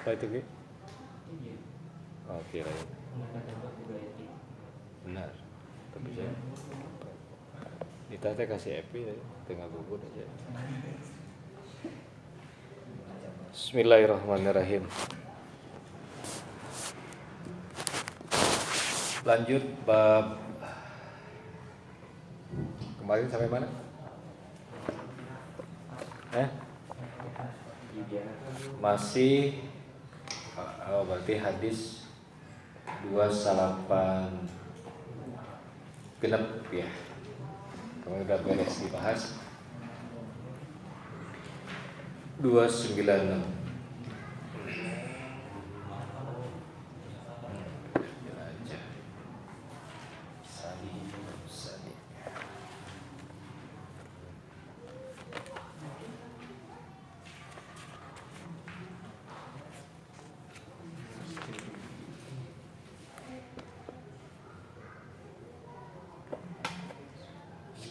Apa itu Ki? Oh kira benar. Tapi saya kita kasih epi tengah gugur aja. Bismillahirrahmanirrahim. Lanjut bab kemarin sampai mana? Masih berarti hadis 28 genep ya. Kemarin udah beres dibahas 296.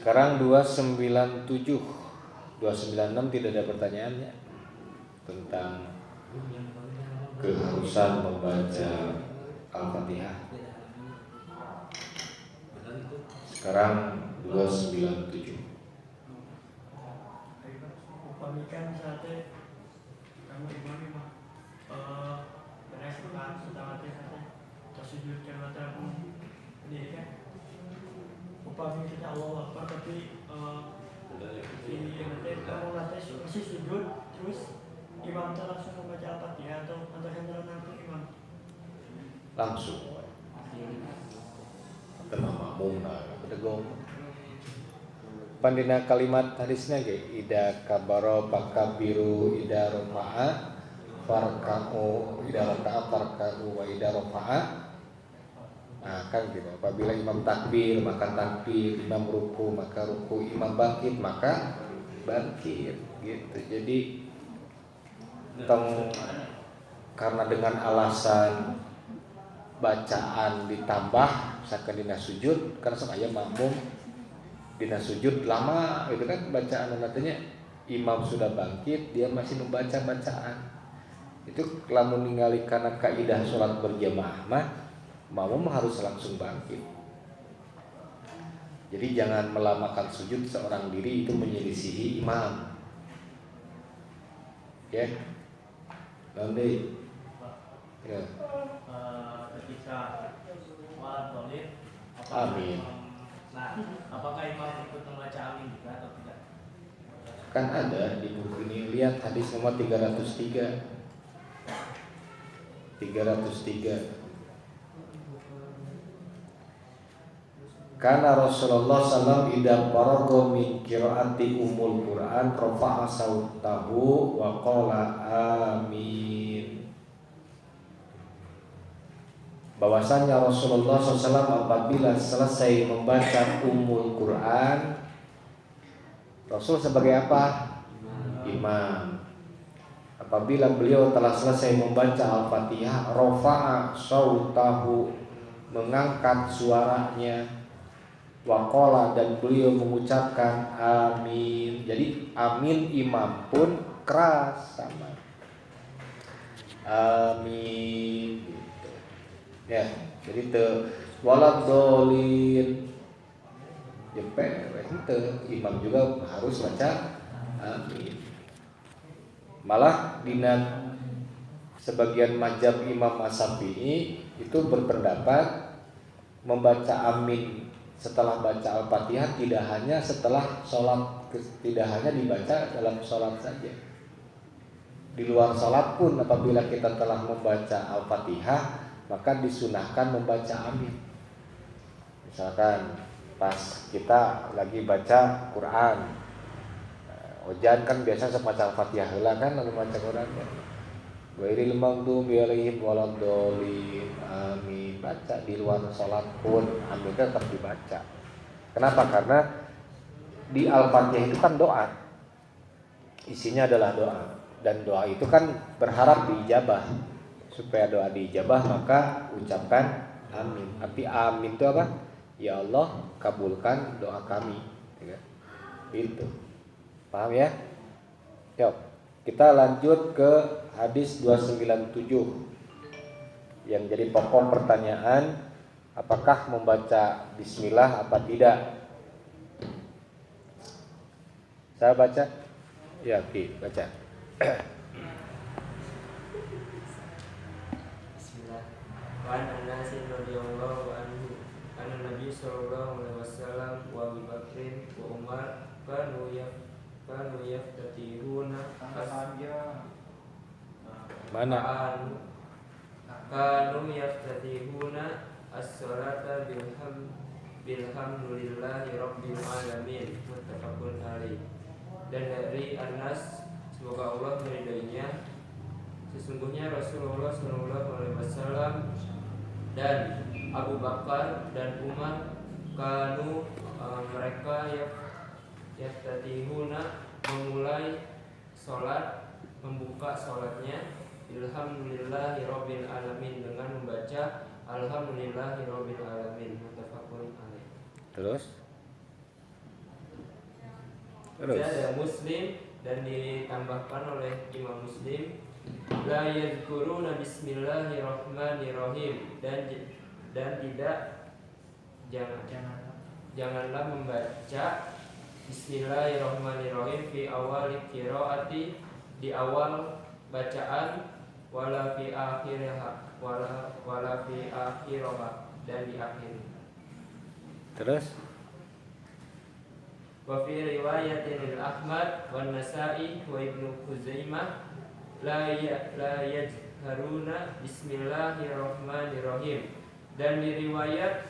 Sekarang 297, 296 tidak ada pertanyaannya tentang keharusan membaca Al-Fatihah. Sekarang 297. Upamikan sate kamu imam beres bukan setengah sate tersujud jabatan ini kan upami kita Allah Akbar tapi di kamu latih masih sujud terus imam itu langsung membaca Al-Fatihah atau hendak nanti imam langsung tenang makmum pedegong pandina kalimat hadisnya ge ida kabaro pakabiru ida rofa'a farka'u ida roka'a farka'u wa ida rofa'a. Nah kan gitu, apabila imam takbir maka takbir, imam ruku maka ruku, imam bangkit maka bangkit gitu. Jadi karena dengan alasan bacaan ditambah misalkan dina sujud karena sama aya makmum dina sujud lama itu kan bacaan nantinya imam sudah bangkit dia masih membaca bacaan itu lamun ningali kana kaidah salat berjamaah mah makmum harus langsung bangkit. Jadi jangan melamakan sujud seorang diri itu menyelisihi imam. Ya. Nanti ya. Ketika sholat Maulid Amin. Nah, apakah imam ikut membaca amin juga atau tidak? Kan ada di buku ini, lihat hadis nomor 303. 303. Karena Rasulullah SAW idza faraga min qiraati umul Quran rafa'a sautahu wa qala amin. Bahwasanya Rasulullah SAW apabila selesai membaca umul Quran, Rasul sebagai apa? Imam. Apabila beliau telah selesai membaca Al-Fatihah, rafa'a sautahu, mengangkat suaranya, waqala, dan beliau mengucapkan amin. Jadi amin imam pun keras sama amin gitu. Ya, jadi te waladolin jempe itu imam juga harus baca amin. Malah dina sebagian mazhab Imam Asy-Syafi'i itu berpendapat membaca amin setelah baca Al-Fatihah tidak hanya setelah sholat, tidak hanya dibaca dalam sholat saja. Di luar sholat pun apabila kita telah membaca Al-Fatihah maka disunahkan membaca amin. Misalkan pas kita lagi baca Quran, ojan kan biasa semacam Al-Fatihah heula kan lalu baca Quran ya. Ghairil maghdubi alaihim waladhdallin. Amin. Baca di luar sholat pun amin tetap dibaca. Kenapa? Karena di Al-Fatihah itu kan doa. Isinya adalah doa. Dan doa itu kan berharap diijabah. Supaya doa diijabah maka ucapkan amin. Arti amin itu apa? Ya Allah kabulkan doa kami. Itu. Paham ya? Yuk. Kita lanjut ke hadis 297 yang jadi pokok pertanyaan, apakah membaca bismillah apa tidak? Saya baca? Ya, oke, baca. Bismillah. Wa an Anas radhiyallahu anhu anna Nabi sallallahu alaihi wasallam wa Abu Bakrin wa Umar kanu yaftatihuna Mana? kanu yaftatihuna as-salata bilhamdulillahi rabbil alamin muttafaqun alaih. Dan dari Anas, semoga Allah meridainya, sesungguhnya Rasulullah SAW dan Abu Bakar dan Umar kanu mereka yaftatihuna memulai sholat, membuka sholatnya Alhamdulillahirabbil alamin dengan membaca Alhamdulillahirabbil alamin muttafaqun alaih. Terus? Ada Muslim dan ditambahkan oleh Imam Muslim, la yadhkuruna bismillahirrahmanirrahim, dan tidak janganlah membaca bismillahirrahmanirrahim fi awal qiraati, di awal bacaan, wala fi akhiriha wala fi akhiriha, dan di akhir. Terus? Wa fi riwayatin al-Ahmad wa Nasa'i wa Ibnu Khuzaimah la yajharuna bismillahirrahmanirrahim, dan di riwayat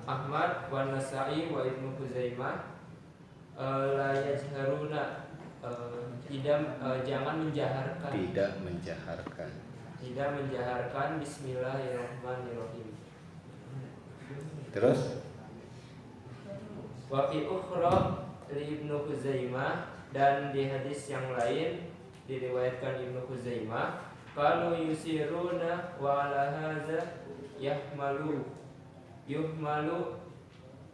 Ahmad wa Nasa'i wa Ibnu Khuzaimah la yajharuna jangan menjaharkan, tidak menjaharkan bismillahirrahmanirrahim. Terus? Wa fi ukhra li Ibnu Khuzaimah, dan di hadis yang lain diriwayatkan Ibnu Khuzaimah, kanu yusiruna wa ala hadza yuhmalu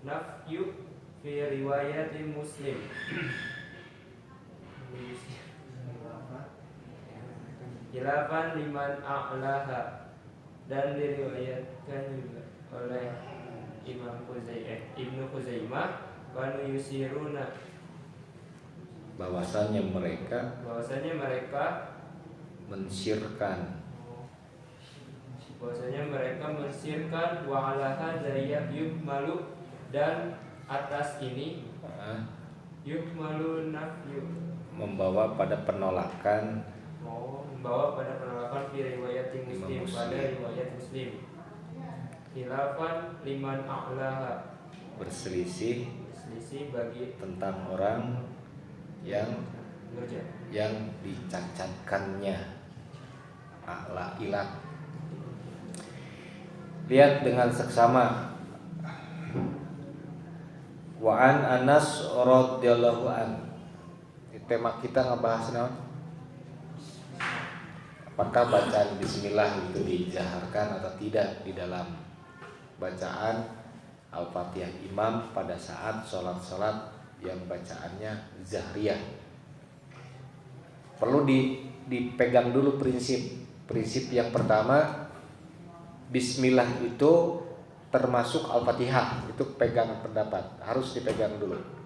nafyu fi riwayat Muslim. Khilafan liman a'laha, dan diriwayatkan juga oleh Ibnu Khuzaimah, kanu yusiruna, bahwasanya mereka mensirkan, wa ala hadza yuhmalu, dan atas ini yuhmalu nafyu, membawa pada penolakan fi riwayat Muslim, pada riwayat Muslim. Khilafan liman a'laha, berselisih bagi tentang orang yang dicacatkannya, a'la ilah. Lihat dengan seksama. Wa an Anas radhiyallahu an. Tema kita ngebahas naon? Apakah bacaan bismillah itu dijaharkan atau tidak di dalam bacaan Al-Fatihah imam pada saat sholat-sholat yang bacaannya zahriyah. Perlu dipegang dulu prinsip yang pertama, bismillah itu termasuk Al-Fatihah, itu pegangan pendapat, harus dipegang dulu.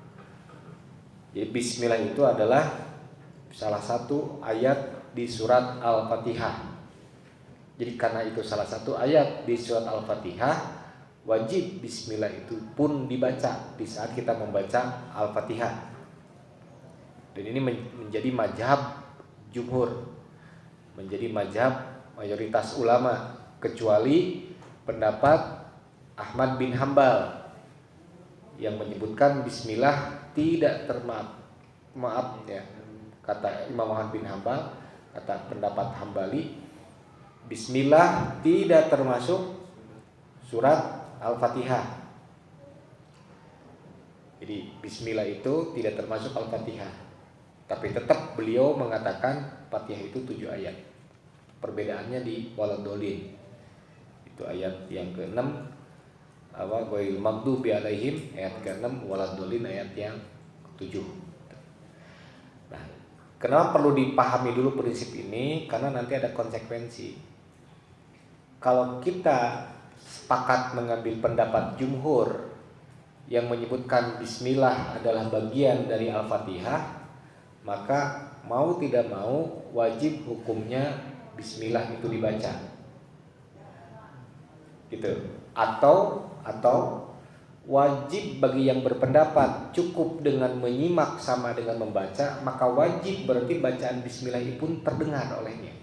Jadi bismillah itu adalah salah satu ayat di surat Al-Fatihah. Jadi karena itu salah satu ayat di surat Al-Fatihah, wajib bismillah itu pun dibaca di saat kita membaca Al-Fatihah. Dan ini menjadi mazhab jumhur, menjadi mazhab mayoritas ulama, kecuali pendapat Ahmad bin Hambal yang menyebutkan bismillah tidak maaf ya, kata Imam Ahmad bin Hambal, kata pendapat Hambali, bismillah tidak termasuk surat Al-Fatihah. Jadi bismillah itu tidak termasuk Al-Fatihah, tapi tetap beliau mengatakan Fatihah itu 7 ayat. Perbedaannya di waladhdallin, itu ayat yang ke-6, ghairil maghdubi alaihim ayat ke-6, waladhdallin ayat yang ke-7. Nah, kenapa perlu dipahami dulu prinsip ini? Karena nanti ada konsekuensi. Kalau kita sepakat mengambil pendapat jumhur yang menyebutkan bismillah adalah bagian dari Al-Fatihah, maka mau tidak mau wajib hukumnya bismillah itu dibaca. Gitu. Atau wajib bagi yang berpendapat cukup dengan menyimak sama dengan membaca, maka wajib berarti bacaan bismillah itu pun terdengar olehnya.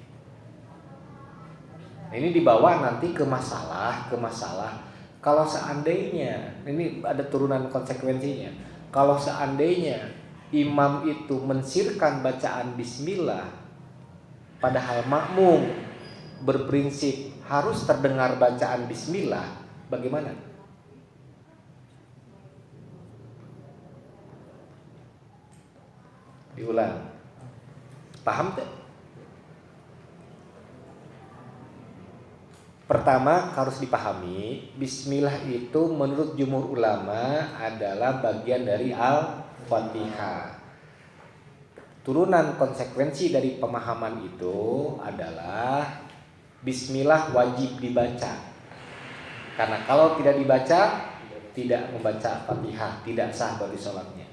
Nah, ini dibawa nanti ke masalah kalau seandainya, ini ada turunan konsekuensinya. Kalau seandainya imam itu mensirkan bacaan bismillah, padahal makmum berprinsip harus terdengar bacaan bismillah, bagaimana? Diulang. Paham tak? Pertama harus dipahami, bismillah itu menurut jumhur ulama adalah bagian dari Al-Fatihah. Turunan konsekuensi dari pemahaman itu adalah bismillah wajib dibaca. Karena kalau tidak dibaca, tidak membaca Fatihah, tidak sah bagi sholatnya.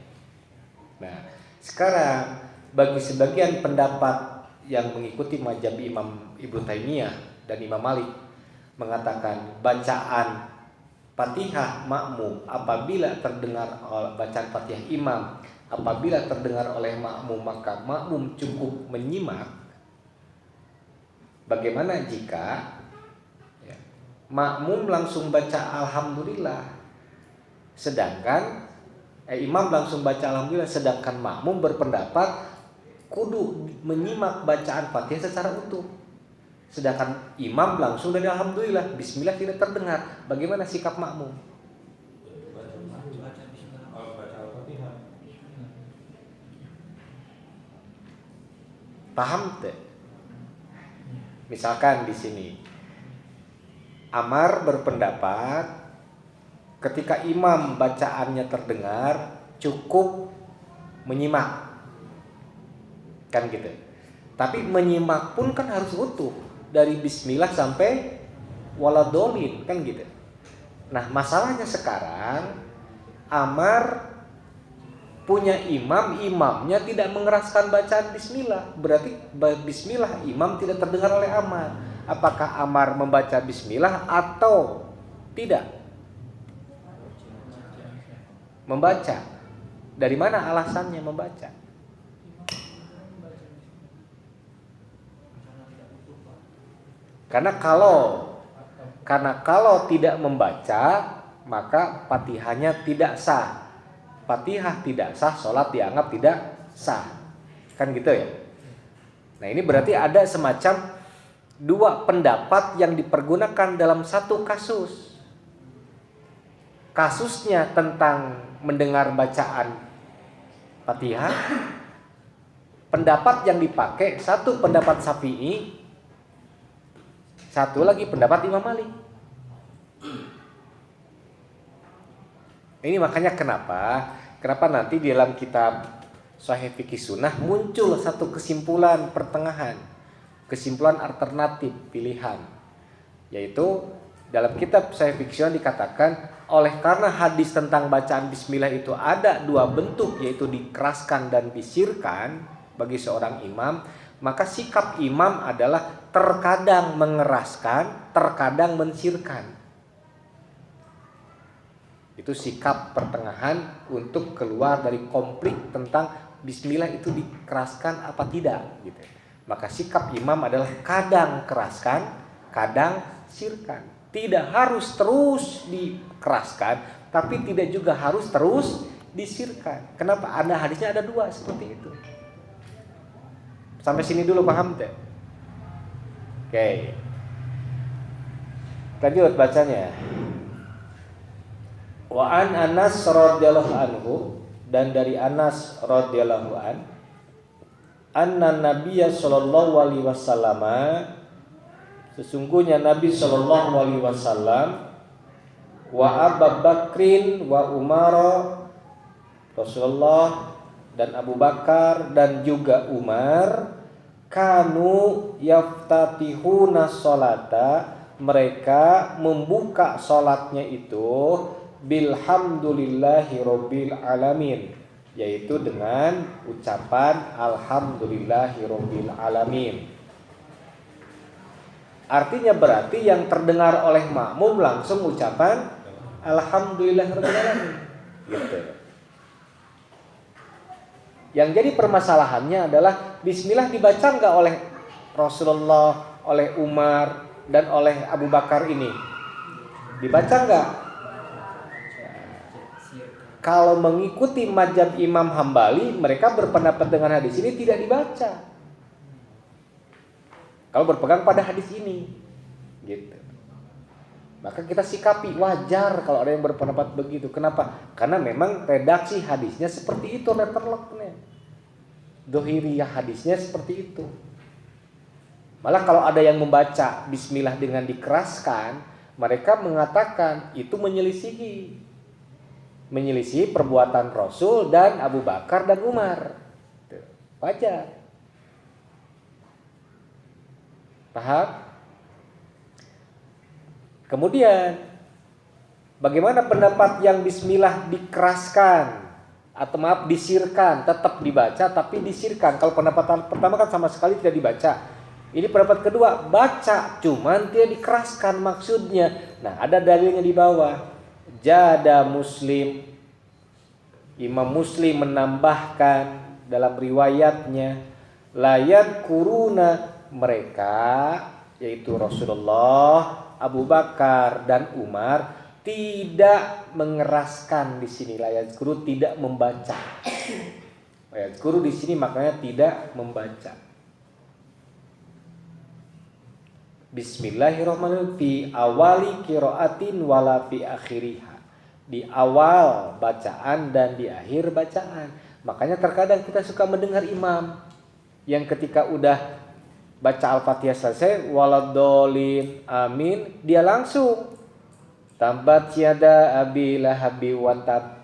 Nah, sekarang bagi sebagian pendapat yang mengikuti mazhab Imam Ibnu Taimiyah dan Imam Malik mengatakan bacaan Fatihah makmum apabila terdengar bacaan Fatihah imam apabila terdengar oleh makmum maka makmum cukup menyimak. Bagaimana jika makmum langsung baca alhamdulillah sedangkan imam langsung baca alhamdulillah sedangkan makmum berpendapat kudu menyimak bacaan Fatihah secara utuh. Sedangkan imam langsung dari alhamdulillah, bismillah tidak terdengar. Bagaimana sikap makmum? Paham tak? Misalkan di sini Amar berpendapat ketika imam bacaannya terdengar cukup menyimak. Kan gitu. Tapi menyimak pun kan harus utuh. Dari bismillah sampai waladolin kan gitu. Nah masalahnya sekarang Amar punya imamnya tidak mengeraskan bacaan bismillah. Berarti bismillah imam tidak terdengar oleh Amar. Apakah Amar membaca bismillah atau tidak? Membaca. Dari mana alasannya membaca? Karena kalau tidak membaca maka Fatihahnya tidak sah. Fatihah tidak sah, sholat dianggap tidak sah. Kan gitu ya. Nah ini berarti ada semacam dua pendapat yang dipergunakan dalam satu kasus. Kasusnya tentang mendengar bacaan Fatihah. Pendapat yang dipakai satu pendapat Syafi'i, satu lagi pendapat Imam Malik. Ini makanya kenapa nanti di dalam kitab Sahih Fiqih Sunnah muncul satu kesimpulan pertengahan, kesimpulan alternatif pilihan, yaitu dalam kitab Sahih Fiqih Sunnah dikatakan oleh karena hadis tentang bacaan bismillah itu ada dua bentuk, yaitu dikeraskan dan disirkan bagi seorang imam, maka sikap imam adalah terkadang mengeraskan, terkadang mensirkan. Itu sikap pertengahan untuk keluar dari konflik tentang bismillah itu dikeraskan apa tidak gitu. Maka sikap imam adalah kadang keraskan, kadang sirkan. Tidak harus terus dikeraskan, tapi tidak juga harus terus disirkan. Kenapa? Ada hadisnya ada dua seperti itu. Sampai sini dulu paham teh? Oke. Lanjut bacanya. Wa an Anas radhiyallahu anhu, dan dari Anas radhiyallahu an, anna Nabiyya sallallahu alaihi wasallam, sesungguhnya Nabi sallallahu alaihi wasallam, wa Abu Bakrin wa Umar, Rasulullah dan Abu Bakar dan juga Umar, kanu yaftatihuna sholata, mereka membuka sholatnya itu bilhamdulillahi robbil alamin, yaitu dengan ucapan alhamdulillahi robbil alamin. Artinya berarti yang terdengar oleh makmum langsung ucapan alhamdulillahi robbil alamin gitu. Yang jadi permasalahannya adalah bismillah dibaca enggak oleh Rasulullah, oleh Umar dan oleh Abu Bakar ini? Dibaca enggak? Kalau mengikuti mazhab Imam Hambali, mereka berpendapat dengan hadis ini tidak dibaca. Kalau berpegang pada hadis ini, gitu. Maka kita sikapi wajar kalau ada yang berpendapat begitu. Kenapa? Karena memang redaksi hadisnya seperti itu, letterlocknya. Dohiriyah hadisnya seperti itu. Malah kalau ada yang membaca bismillah dengan dikeraskan, mereka mengatakan itu menyelisihi perbuatan Rasul dan Abu Bakar dan Umar. Wajar. Paham? Kemudian bagaimana pendapat yang bismillah dikeraskan atau maaf disirkan, tetap dibaca tapi disirkan? Kalau pendapat pertama kan sama sekali tidak dibaca. Ini pendapat kedua, baca cuman tidak dikeraskan maksudnya. Nah, ada dalilnya di bawah. Jada Muslim, Imam Muslim menambahkan dalam riwayatnya, layat kuruna, mereka yaitu Rasulullah, Abu Bakar dan Umar tidak mengeraskan. Di sini layat guru tidak membaca. Layat guru di sini maknanya tidak membaca. Bismillahirrahmanirrahim fi awali qiraatin wala fi akhiriha. Di awal bacaan dan di akhir bacaan. Makanya terkadang kita suka mendengar imam yang ketika udah baca Al-Fatihah selesai, waladhdallin amin, dia langsung tambat yada abi lahabi wantab.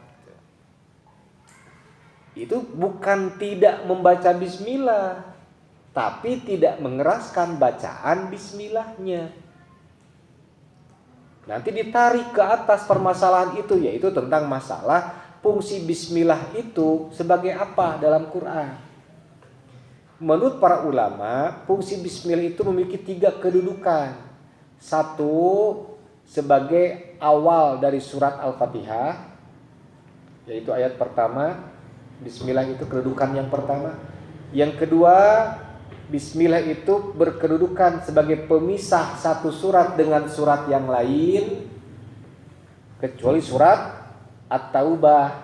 Itu bukan tidak membaca bismillah, tapi tidak mengeraskan bacaan bismillahnya. Nanti ditarik ke atas permasalahan itu, yaitu tentang masalah fungsi bismillah itu sebagai apa dalam Quran. Menurut para ulama, fungsi bismillah itu memiliki 3 kedudukan. Satu, sebagai awal dari surat Al-Fatihah, yaitu ayat pertama. Bismillah itu kedudukan yang pertama. Yang kedua, bismillah itu berkedudukan sebagai pemisah satu surat dengan surat yang lain, kecuali surat At-Taubah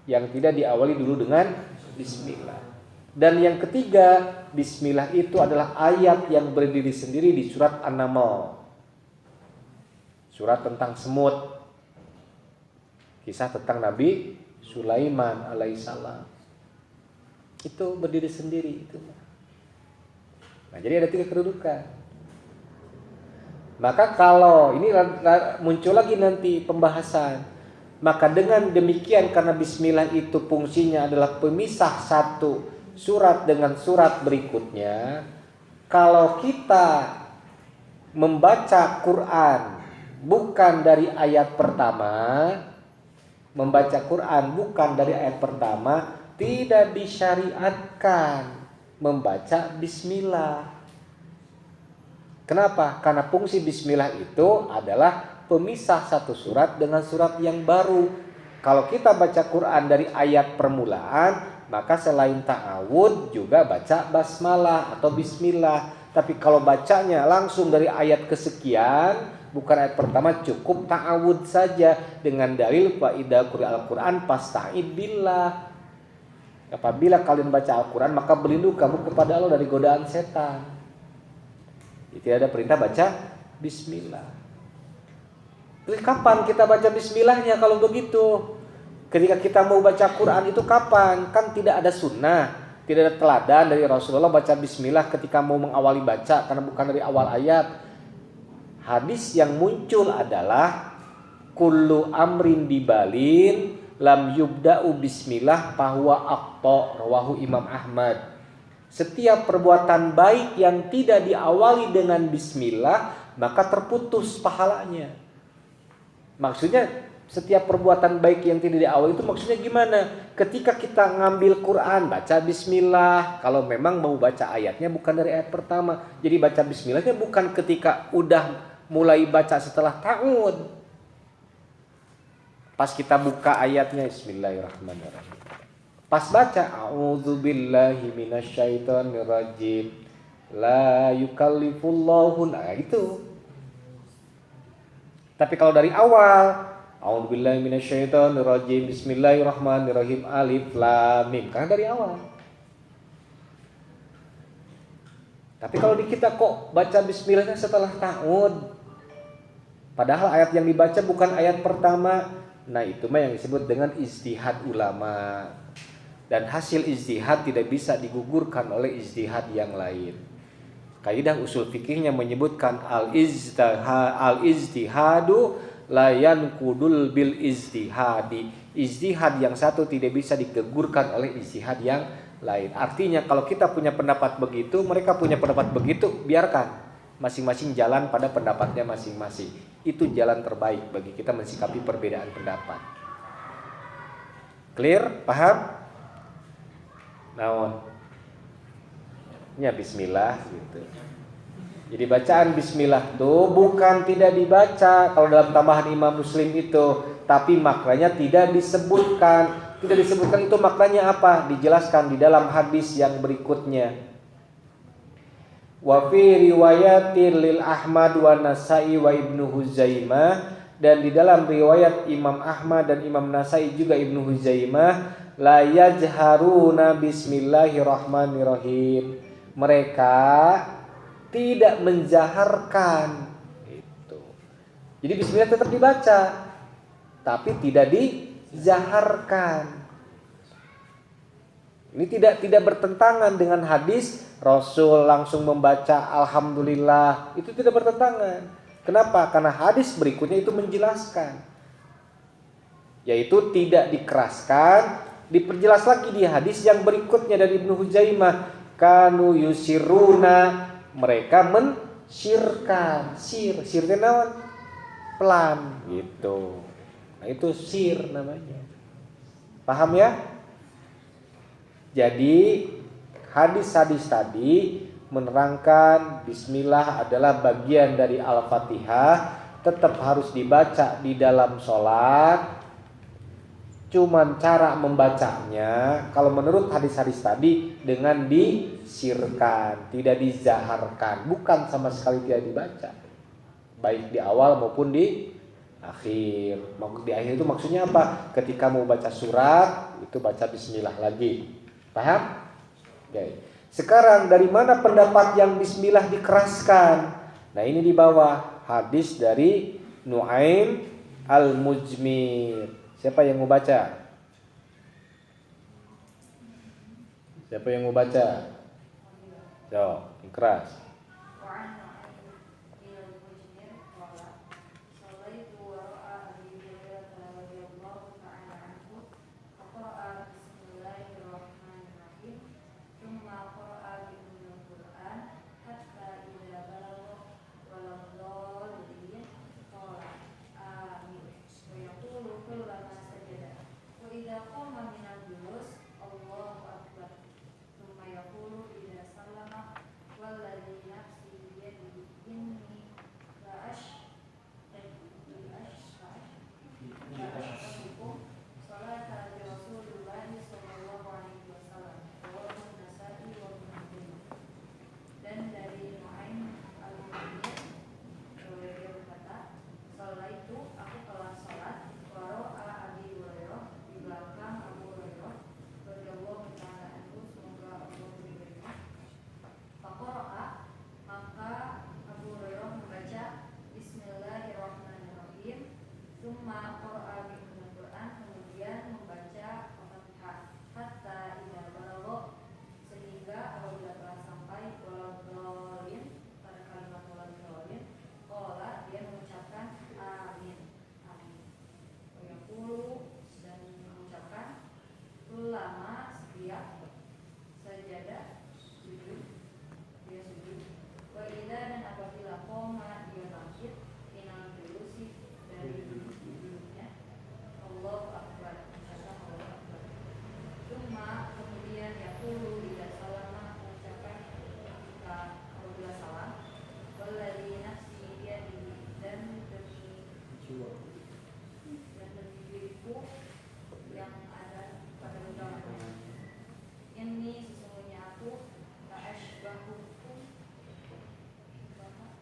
yang tidak diawali dulu dengan bismillah. Dan yang ketiga, bismillah itu adalah ayat yang berdiri sendiri di surat An-Naml, surat tentang semut, kisah tentang Nabi Sulaiman alaihissalam. Itu berdiri sendiri itu. Nah, jadi ada 3 kedudukan. Maka kalau ini muncul lagi nanti pembahasan, maka dengan demikian karena bismillah itu fungsinya adalah pemisah satu surat dengan surat berikutnya, kalau kita membaca Quran bukan dari ayat pertama, tidak disyariatkan membaca bismillah. Kenapa? Karena fungsi bismillah itu adalah pemisah satu surat dengan surat yang baru. Kalau kita baca Quran dari ayat permulaan, maka selain ta'awud juga baca basmalah atau bismillah. Tapi kalau bacanya langsung dari ayat kesekian, bukan ayat pertama, cukup ta'awud saja dengan dalil wa idza quri'al Quran fasta'id billah. Apabila kalian baca Al-Quran, maka berlindung kamu kepada Allah dari godaan setan. Tidak ada perintah baca bismillah. Terus kapan kita baca bismillahnya kalau begitu? Ketika kita mau baca Quran itu kapan? Kan tidak ada sunnah, tidak ada teladan dari Rasulullah baca bismillah ketika mau mengawali baca, karena bukan dari awal ayat. Hadis yang muncul adalah kullu amrin dibalin lam yubda'u bismillah fahuwa aqta, rawahu Imam Ahmad. Setiap perbuatan baik yang tidak diawali dengan bismillah maka terputus pahalanya. Maksudnya setiap perbuatan baik yang tidak diawali itu maksudnya gimana? Ketika kita ngambil Quran baca bismillah, kalau memang mau baca ayatnya bukan dari ayat pertama. Jadi baca bismillahnya bukan ketika udah mulai baca setelah ta'ud. Pas kita buka ayatnya bismillahirrahmanirrahim. Pas baca a'udzubillahi minasyaitonirrajim. La yukallifullahu, nah gitu. Tapi kalau dari awal a'udzubillahi minasyaitonirrajim bismillahirrahmanirrahim alif lam mim, kan dari awal. Tapi kalau di kita kok baca bismillahnya setelah ta'ud, padahal ayat yang dibaca bukan ayat pertama. Nah itu mah yang disebut dengan ijtihad ulama. Dan hasil ijtihad tidak bisa digugurkan oleh ijtihad yang lain. Kaidah usul fikihnya menyebutkan al-ijtihadu la yanqudul bil ijtihadi. Ijtihad yang satu tidak bisa digugurkan oleh ijtihad yang lain. Artinya kalau kita punya pendapat begitu, mereka punya pendapat begitu, biarkan. Masing-masing jalan pada pendapatnya masing-masing. Itu jalan terbaik bagi kita mensikapi perbedaan pendapat. Clear? Paham? Naon? Ya bismillah gitu. Jadi bacaan bismillah tuh bukan tidak dibaca kalau dalam tambahan Imam Muslim itu, tapi maknanya tidak disebutkan. Tidak disebutkan itu maknanya apa? Dijelaskan di dalam hadis yang berikutnya. Wa fi riwayatin lil Ahmad wa Nasa'i wa Ibnu Huzaimah, dan di dalam riwayat Imam Ahmad dan Imam Nasa'i juga Ibnu Huzaimah, la yajharuna bismillahirrahmanirrahim. Mereka tidak menjaharkan itu. Jadi bismillah tetap dibaca tapi tidak dijaharkan. Ini tidak bertentangan dengan hadis Rasul langsung membaca alhamdulillah, itu tidak bertentangan. Kenapa? Karena hadis berikutnya itu menjelaskan, yaitu tidak dikeraskan. Diperjelas lagi di hadis yang berikutnya dari Ibnu Huzaimah, kanu yusiruna, mereka mensyirkan. Sir itu naon? Pelan gitu. Nah itu sir namanya. Paham ya? Jadi hadis-hadis tadi menerangkan bismillah adalah bagian dari Al-Fatihah, tetap harus dibaca di dalam sholat. Cuman cara membacanya kalau menurut hadis-hadis tadi dengan disirkan, tidak dizaharkan, bukan sama sekali tidak dibaca, baik di awal maupun di akhir. Di akhir itu maksudnya apa? Ketika mau baca surat itu baca bismillah lagi. Paham? Oke. Sekarang dari mana pendapat yang bismillah dikeraskan? Nah ini di bawah hadis dari Nu'aim al-Mujmir. Siapa yang mau baca? Siapa yang mau baca? Yo, yang keras.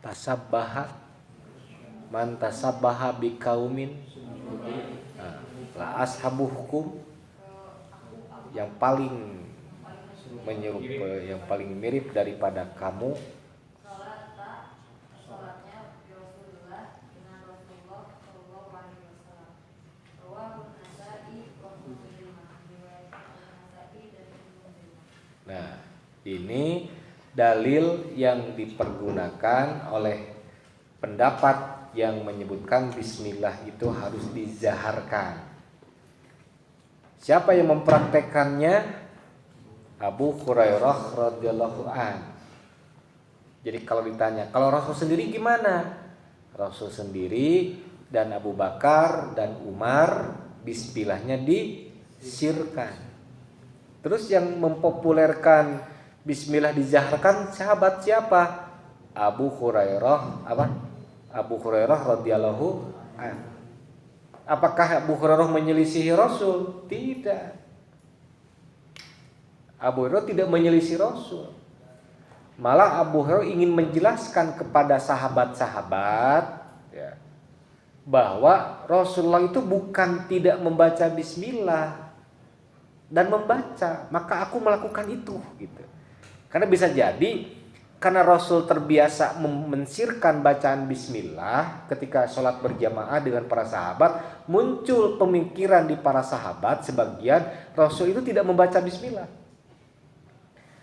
tasabbaha man tasabbaha biqaumin la ashabuhum, yang paling menyerupai, yang paling mirip daripada kamu Nah, ini dalil yang dipergunakan oleh pendapat yang menyebutkan bismillah itu harus dizaharkan. Siapa yang mempraktekannya? Abu Hurairah radhiyallahu an. Jadi kalau ditanya, kalau Rasul sendiri gimana? Rasul sendiri dan Abu Bakar dan Umar bismillahnya disirkan. Terus yang mempopulerkan bismillah dizaharkan sahabat siapa? Abu Hurairah Abu Hurairah radhiyallahu an. Apakah Abu Hurairah menyelisihi Rasul? Tidak. Abu Hurairah tidak menyelisih Rasul. Malah Abu Hurairah ingin menjelaskan kepada sahabat-sahabat ya, bahwa Rasulullah itu bukan tidak membaca bismillah dan membaca, maka aku melakukan itu gitu. Karena bisa jadi karena Rasul terbiasa mensirkan bacaan bismillah ketika sholat berjamaah dengan para sahabat, muncul pemikiran di para sahabat sebagian Rasul itu tidak membaca bismillah.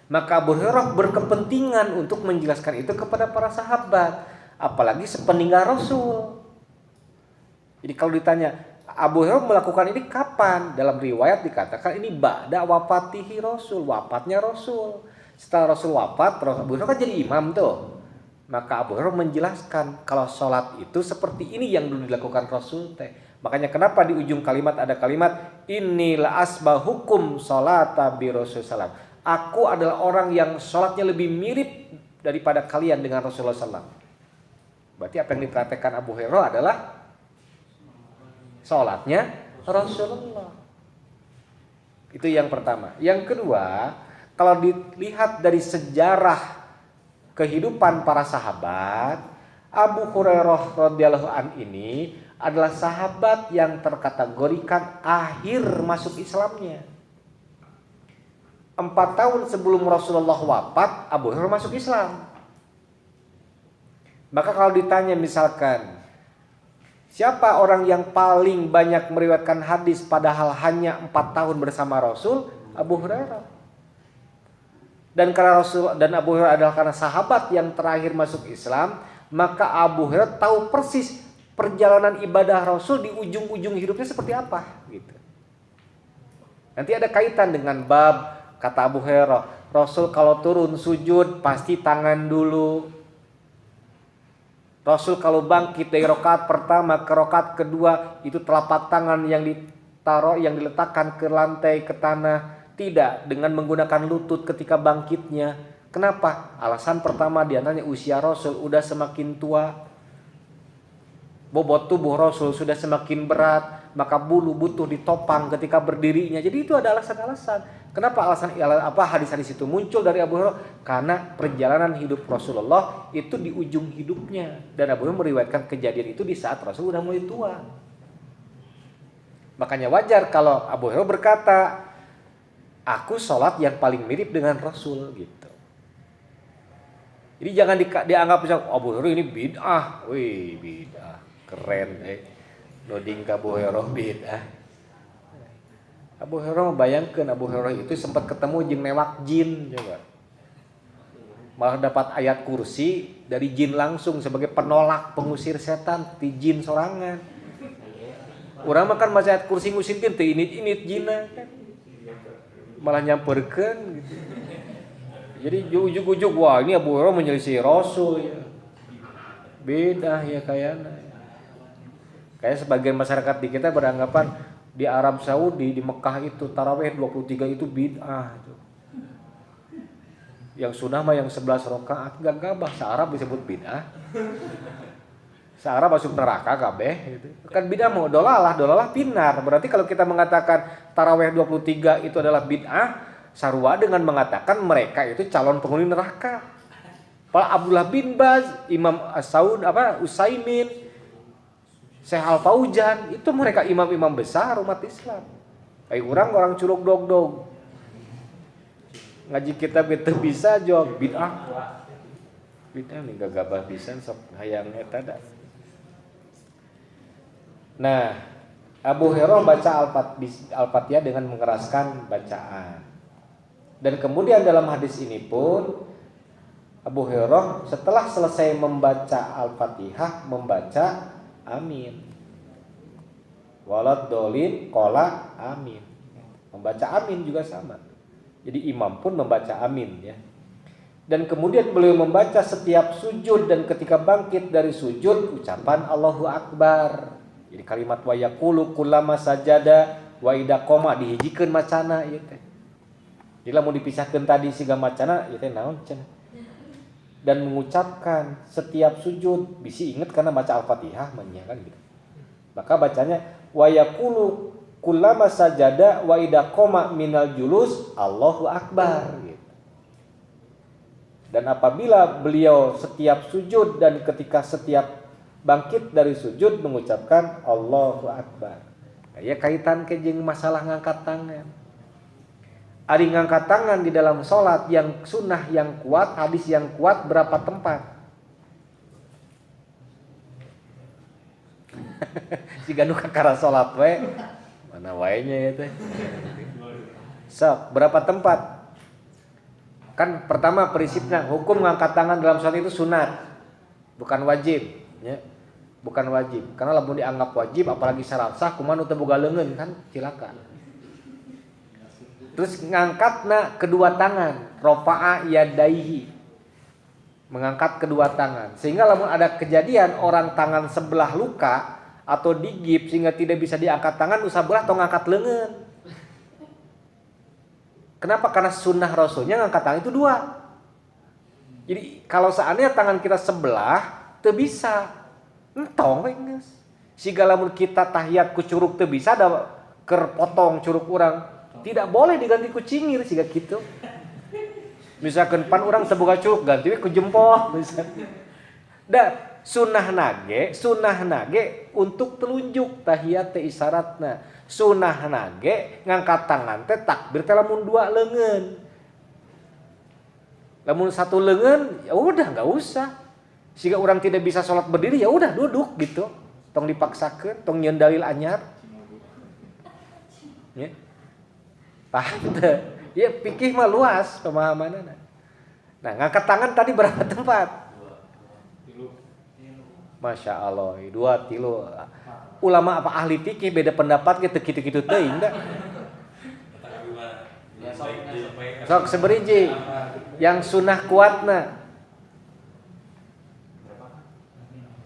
Maka Abu Hurairah berkepentingan untuk menjelaskan itu kepada para sahabat, apalagi sepeninggal Rasul. Jadi kalau ditanya Abu Hurairah melakukan ini kapan? Dalam riwayat dikatakan ini ba'da wafatihi Rasul, wafatnya Rasul. Setelah Rasul wafat, Abu Hurairah kan jadi imam tuh. Maka Abu Hurairah menjelaskan kalau sholat itu seperti ini yang dulu dilakukan Rasul teh. Makanya kenapa di ujung kalimat ada kalimat inilah asbahukum sholata bi Rasulullah. Aku adalah orang yang sholatnya lebih mirip daripada kalian dengan Rasulullah SAW. Berarti apa yang dipraktekkan Abu Hurairah adalah sholatnya Rasulullah. Itu yang pertama. Yang kedua, kalau dilihat dari sejarah kehidupan para sahabat, Abu Hurairah radhiyallahu an ini adalah sahabat yang terkategorikan akhir masuk Islamnya. 4 tahun sebelum Rasulullah wafat, Abu Hurairah masuk Islam. Maka kalau ditanya misalkan siapa orang yang paling banyak meriwayatkan hadis padahal hanya 4 tahun bersama Rasul? Abu Hurairah. Dan karena Rasul dan Abu Hurairah adalah karena sahabat yang terakhir masuk Islam, maka Abu Hurairah tahu persis perjalanan ibadah Rasul di ujung-ujung hidupnya seperti apa gitu. Nanti ada kaitan dengan bab kata Abu Hurairah, Rasul kalau turun sujud pasti tangan dulu. Rasul kalau bangkit dari rakaat pertama ke rakaat kedua itu telapak tangan yang ditaruh, yang diletakkan ke lantai, ke tanah, tidak dengan menggunakan lutut ketika bangkitnya. Kenapa? Alasan pertama diantaranya usia Rasul udah semakin tua, bobot tubuh Rasul sudah semakin berat, maka bulu butuh ditopang ketika berdirinya. Jadi itu ada alasan-alasan. Kenapa hadis-hadis itu muncul dari Abu Hurairah? Karena perjalanan hidup Rasulullah itu di ujung hidupnya, dan Abu Hurairah meriwayatkan kejadian itu di saat Rasul sudah mulai tua. Makanya wajar kalau Abu Hurairah berkata, aku sholat yang paling mirip dengan Rasul gitu. Jadi jangan dianggap misalnya Abu Hurairah ini bid'ah, wih bid'ah, keren noding ke Abu Hurairah bid'ah. Abu Hurairah membayangkan Abu Hurairah itu sempat ketemu jeung mewak jin coba. Malah dapat ayat kursi dari jin langsung sebagai penolak pengusir setan ti jin sorangan. Urang makan maca ayat kursi ngusirkeun teu init-init jinna kan. Malah nyamperkeun gitu. Jadi ujug-ujug wah ini Abu Hurairah menyelisih Rasul ya. Beda ya kayaknya. Kayak sebagian masyarakat di kita beranggapan di Arab Saudi, di Mekah itu tarawih 23 itu bid'ah itu. Yang sunnah mah yang 11 rakaat enggak gabah, sa-Arab disebut bid'ah. Sa-Arab masuk neraka kabeh gitu. Kan bid'ah mau dolalah pinar. Berarti kalau kita mengatakan tarawih 23 itu adalah bid'ah, sarua dengan mengatakan mereka itu calon penghuni neraka. Pak Abdullah bin Baz, Imam As-Saud Utsaimin, Syekh Al-Fauzan, itu mereka imam-imam besar umat Islam. Kayak orang curug dog-dog. Ngaji kitab itu bisa jawab bid'ah. Bid'ah nih gagabah pisan sok hayang eta da. Nah, Abu Hurairah baca Al-Fatihah dengan mengeraskan bacaan. Dan kemudian dalam hadis ini pun Abu Hurairah setelah selesai membaca Al-Fatihah membaca amin. Walad dolin kola amin. Membaca amin juga sama. Jadi imam pun membaca amin ya. Dan kemudian beliau membaca setiap sujud dan ketika bangkit dari sujud ucapan Allahu Akbar. Jadi kalimat wa yaqulu kullama sajada wa idza qoma dihijikeun macana ieu teh. Jadi lamun dipisahkeun tadi siga macana ieu teh naon cenah. Dan mengucapkan setiap sujud bisi inget karena baca Al-Fatihah manya kan gitu. Maka bacanya wa yaqulu kullama sajada wa idza qoma minal julus Allahu Akbar gitu. Dan apabila beliau setiap sujud dan ketika setiap bangkit dari sujud mengucapkan Allahu Akbar. Ya kaitan ke jeung masalah ngangkat tangan. Ari ngangkat tangan di dalam sholat yang sunnah yang kuat, hadis yang kuat berapa tempat? Siga nu kakara sholat we. Mana wae nya ya teh. Sok, berapa tempat? Kan pertama prinsipnya hukum ngangkat tangan dalam sholat itu sunat, bukan wajib, ya. Bukan wajib. Karena lamun dianggap wajib apalagi syarat sah kumaha nu teu boga leungeun kan cilaka. Terus ngangkatna kedua tangan, rafa'a yadaihi. Mengangkat kedua tangan. Sehingga lamun ada kejadian orang tangan sebelah luka atau digip sehingga tidak bisa diangkat tangan, usabelah tong ngangkat leungeun. Kenapa? Karena sunnah Rasulnya ngangkat tangan itu dua. Jadi kalau seandainya tangan kita sebelah, teu bisa. Entong we geus. Siga lamun kita tahiyat ku curug teu bisa da keur potong curug urang. Tidak boleh diganti ku cingir siga kitu. Misalkan pan urang teu boga curug ganti we ku jempol misalkan. Da sunnah nage untuk telunjuk tahiyat teh isyaratna. Sunnah nage ngangkat tangan teh takbir teh lamun dua leungeun. Lamun satu leungeun ya udah enggak usah. Siga urang tidak bisa sholat berdiri ya udah duduk gitu. Tong dipaksakeun, tong nyeun dalil anyar. Ya. Paham teu? Ya fikih mah luas pemahamanana. Nah, ngangkat tangan tadi berapa tempat? 2. Masya Allah, 2 3. Ulama apa ahli fikih beda pendapat gitu kitu-kitu teuing da. Sok seberiji yang sunnah kuatna.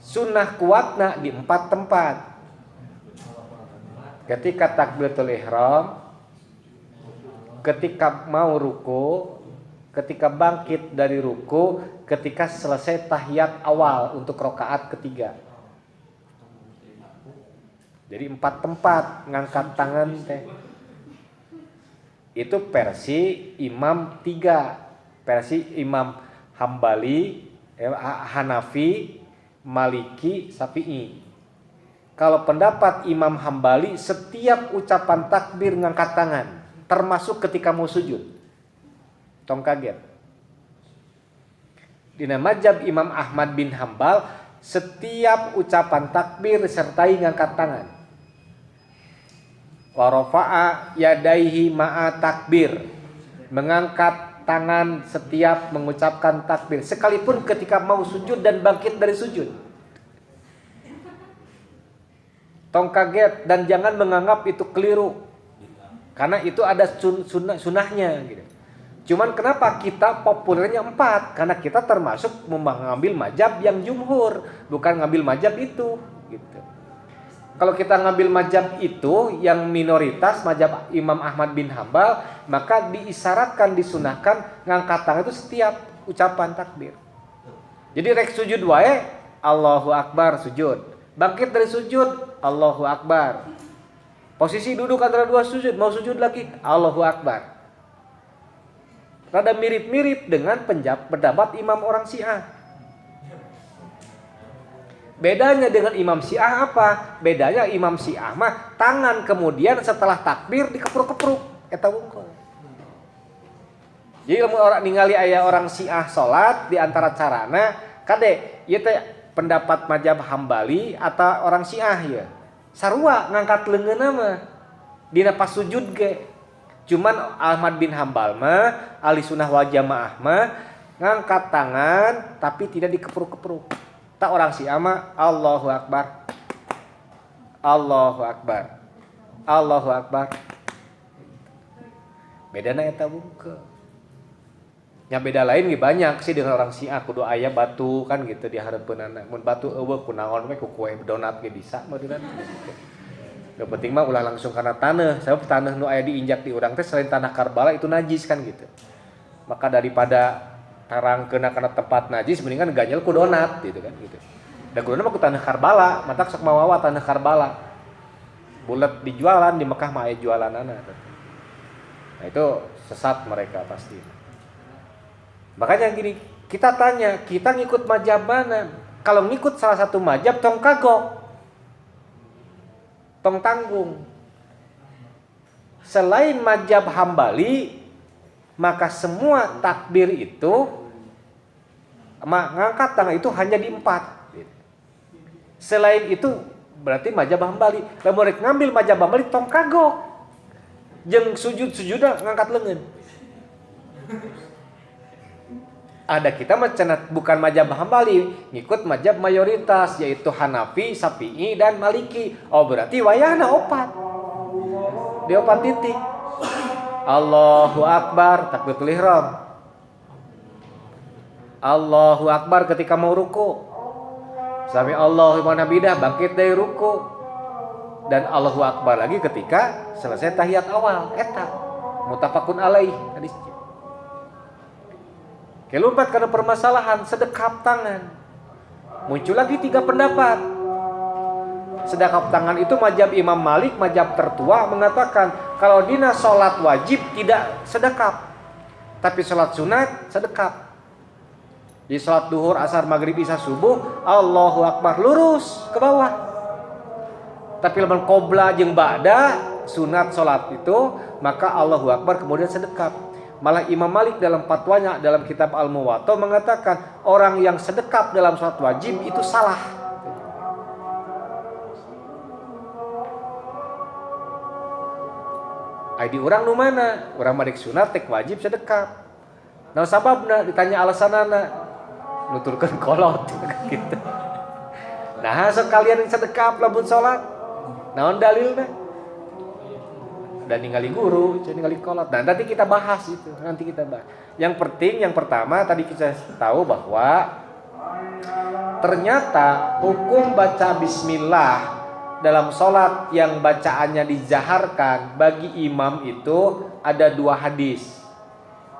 Sunnah kuatna di 4 tempat. Ketika takbiratul ihram, ketika mau ruku, ketika bangkit dari ruku, ketika selesai tahiyat awal untuk rakaat ketiga. Jadi 4 tempat ngangkat tangan teh. Itu versi Imam 3. Versi Imam Hambali, Hanafi, Maliki, Syafi'i. Kalau pendapat Imam Hambali, setiap ucapan takbir ngangkat tangan, termasuk ketika mau sujud. Tong kaget. Dina mazhab Imam Ahmad bin Hambal, setiap ucapan takbir sertai ngangkat tangan. Wa rafa'a yadaihi ma'a takbir. Mengangkat tangan setiap mengucapkan takbir, sekalipun ketika mau sujud dan bangkit dari sujud. Tong kaget dan jangan menganggap itu keliru, karena itu ada sunnahnya gitu. Cuman kenapa kita populernya 4? Karena kita termasuk mengambil mazhab yang jumhur, bukan ngambil mazhab itu gitu. Kalau kita ngambil mazhab itu yang minoritas, mazhab Imam Ahmad bin Hambal, maka diisyaratkan, disunahkan ngangkat tangan itu setiap ucapan takbir. Jadi rek sujud wae Allahu Akbar sujud. Bangkit dari sujud Allahu Akbar. Posisi duduk antara 2 sujud, mau sujud lagi Allahu Akbar. rada mirip-mirip dengan pendapat imam orang Syiah. Bedanya dengan imam Syiah apa? Bedanya imam Syiah mah tangan kemudian setelah takbir dikepruk-kepruk eta wungkul. Jadi lamun orang ningali aya orang Syiah salat di antara carana kade ieu teh pendapat mazhab Hambali atau orang Syiah ya. Sarua ngangkat leungeunna mah dina pas sujud ge. Cuman Ahmad bin Hambal mah ahli sunnah wal jamaah mah ngangkat tangan tapi tidak dikepruk-kepruk. Tak orang Syiah mah Allahu Akbar. Allahu Akbar. Allahu Akbar. Bedana eta wungkul. Nya beda lain ge banyak sih dengan orang Syiah kudu aya batu kan gitu di hareupeunana. Mun batu eueuh kunaon we ku kue donat ge bisa meureun. Yang penting mah ulah langsung karena tanah. Sebab tanah nu aya diinjak di urang teh selain tanah Karbala itu najis kan gitu. Maka daripada tarangkeun kana tempat najis mendingan ganjel ku donat gitu kan gitu. Da kuduna mah ku tanah Karbala, matak sok mawawa tanah Karbala. Bulet dijualan di Mekah mah aya jualanana. Nah itu sesat mereka pasti. Makanya gini, kita tanya, kita ngikut mazhab mana? Kalau ngikut salah satu mazhab tong kagok. Tong tanggung. Selain mazhab Hambali, maka semua takbir itu ngangkat tangan itu hanya di 4. Selain itu berarti mazhab Hambali. Lamun rek ngambil mazhab Hambali tong kagok. Jeung sujud-sujudan ngangkat leungeun. Ada kita macenat bukan mazhab Hambali, ngikut mazhab mayoritas yaitu Hanafi, Syafi'i dan Maliki. Oh berarti wayahna 4. Di 4 titik. Allahu Akbar takbiratul ihram. Allahu Akbar ketika mau ruku. Sami Allahu liman hamidah bangkit dari ruku. Dan Allahu Akbar lagi ketika selesai tahiyat awal. Eta muttafaqun alaih hadisnya. Kelompat karena permasalahan sedekap tangan. Muncul lagi 3 pendapat. Sedekap tangan itu mazhab Imam Malik, mazhab tertua mengatakan kalau dina salat wajib tidak sedekap. Tapi salat sunat sedekap. Di salat duhur, asar, maghrib, isya, subuh, Allahu Akbar lurus ke bawah. Tapi lamun qobla jeung ba'da sunat salat itu, maka Allahu Akbar kemudian sedekap. Malah Imam Malik dalam fatwanya dalam kitab Al-Muwatta mengatakan orang yang sedekap dalam salat wajib itu salah. Ai di urang nu mana? Urang mah sunat tek wajib sedekap. Naon sababna ditanya alasanana? Nuturkeun kolot gitu. Nah, sok kalian sedekap lamun salat. Naon dalilna? Dan ningali guru, ningali kolot. Dan nanti kita bahas itu, nanti kita bahas. Yang penting, yang pertama tadi kita tahu bahwa ternyata hukum baca bismillah dalam sholat yang bacaannya dijaharkan bagi imam itu ada 2 hadis.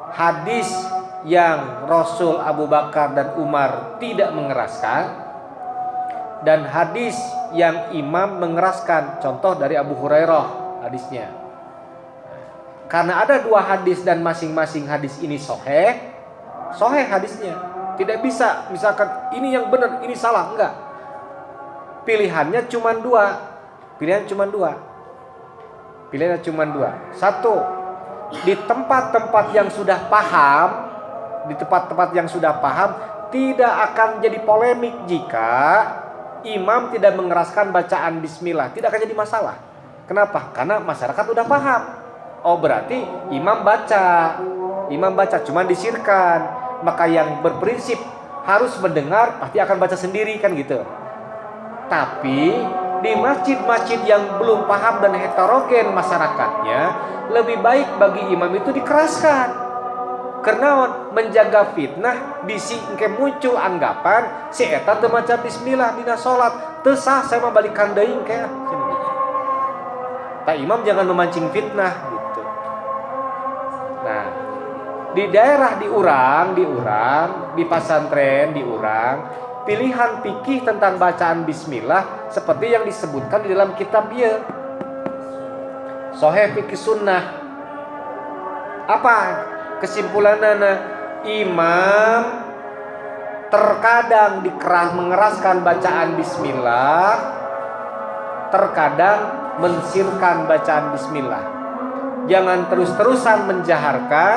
Hadis yang Rasul Abu Bakar dan Umar tidak mengeraskan, dan hadis yang imam mengeraskan. Contoh dari Abu Hurairah hadisnya. Karena ada 2 hadis dan masing-masing hadis ini sahih hadisnya. Tidak bisa misalkan ini yang benar, ini salah, enggak. Pilihannya cuma 2. Pilihannya cuma 2. Satu, di tempat-tempat yang sudah paham, tidak akan jadi polemik jika imam tidak mengeraskan bacaan bismillah, tidak akan jadi masalah. Kenapa? Karena masyarakat udah paham. Oh berarti imam baca cuman disirkan. Maka yang berprinsip harus mendengar pasti akan baca sendiri kan gitu. Tapi di masjid-masjid yang belum paham dan heterogen masyarakatnya, lebih baik bagi imam itu dikeraskan. Karena menjaga fitnah bisi engke muncul anggapan si eta teu maca bismillah dina salat teu sah saya mah balikan deui engke. Tak imam jangan memancing fitnah gitu. Nah, di daerah diurang, di pesantren diurang, pilihan fikih tentang bacaan bismillah seperti yang disebutkan di dalam kitab ieu. Sahih fikih sunnah. Apa kesimpulanana imam terkadang mengeraskan bacaan bismillah, terkadang mensirkan bacaan bismillah. Jangan terus-terusan menjaharkan,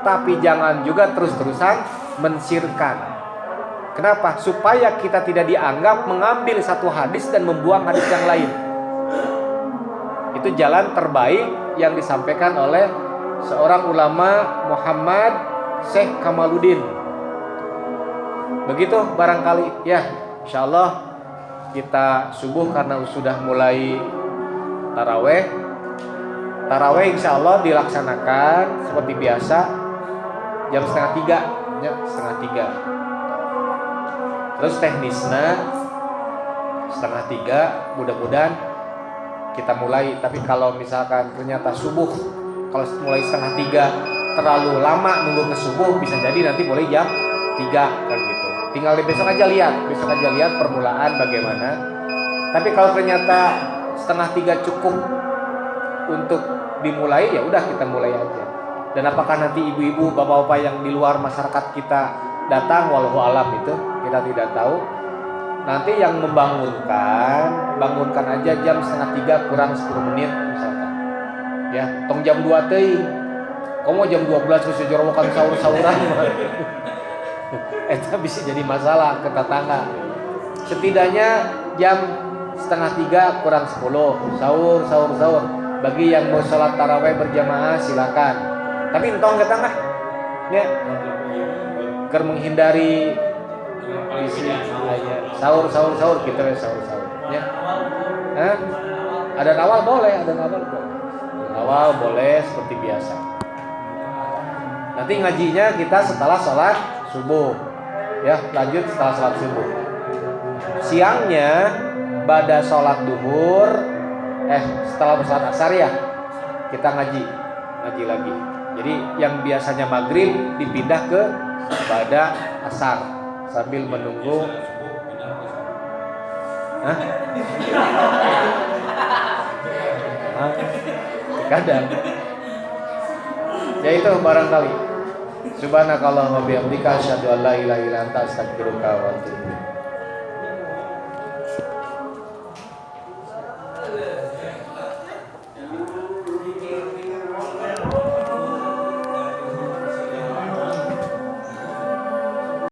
tapi jangan juga terus-terusan mensirkan. Kenapa? Supaya kita tidak dianggap mengambil satu hadis dan membuang hadis yang lain. Itu jalan terbaik yang disampaikan oleh seorang ulama Muhammad Syekh Kamaluddin. Begitu barangkali ya, insyaallah kita subuh karena sudah mulai taraweh. Taraweh insyaallah dilaksanakan seperti biasa jam 2:30 ya, 2:30. Terus teknisnya 2:30 mudah-mudahan kita mulai. Tapi kalau misalkan ternyata subuh, kalau mulai 2:30 terlalu lama nunggu ke subuh, bisa jadi nanti mulai jam 3 kan gitu. Tinggal besok aja lihat permulaan bagaimana. Tapi kalau ternyata 2:30 cukup untuk dimulai, ya udah kita mulai aja. Dan apakah nanti ibu-ibu, bapak-bapak yang di luar masyarakat kita datang, wallahu alam itu kita tidak tahu. Nanti yang bangunkan aja jam 2:30 kurang 10 menit misalkan. Ya, tong jam 2 teuing. Komo jam 12 geus jorolokan sahur-sahuran. Eta bisa jadi masalah ke tetangga. Setidaknya jam 2:30 kurang 10 sahur. Bagi yang mau sholat taraweh berjamaah silakan. Tapi entong ke tengah ya, ker menghindari sahur kita sahur ya. Ada awal boleh, awal boleh seperti biasa. Nanti ngajinya kita setelah sholat subuh ya, lanjut setelah sholat subuh. Siangnya pada sholat duhur, setelah sholat asar ya kita ngaji lagi. Jadi yang biasanya maghrib dipindah ke pada asar sambil menunggu. Kadang ya itu barangkali. Subhanakallahumma wa bihamdika asyhadu an la ilaha illa anta astaghfiruka wa atubu ilaik.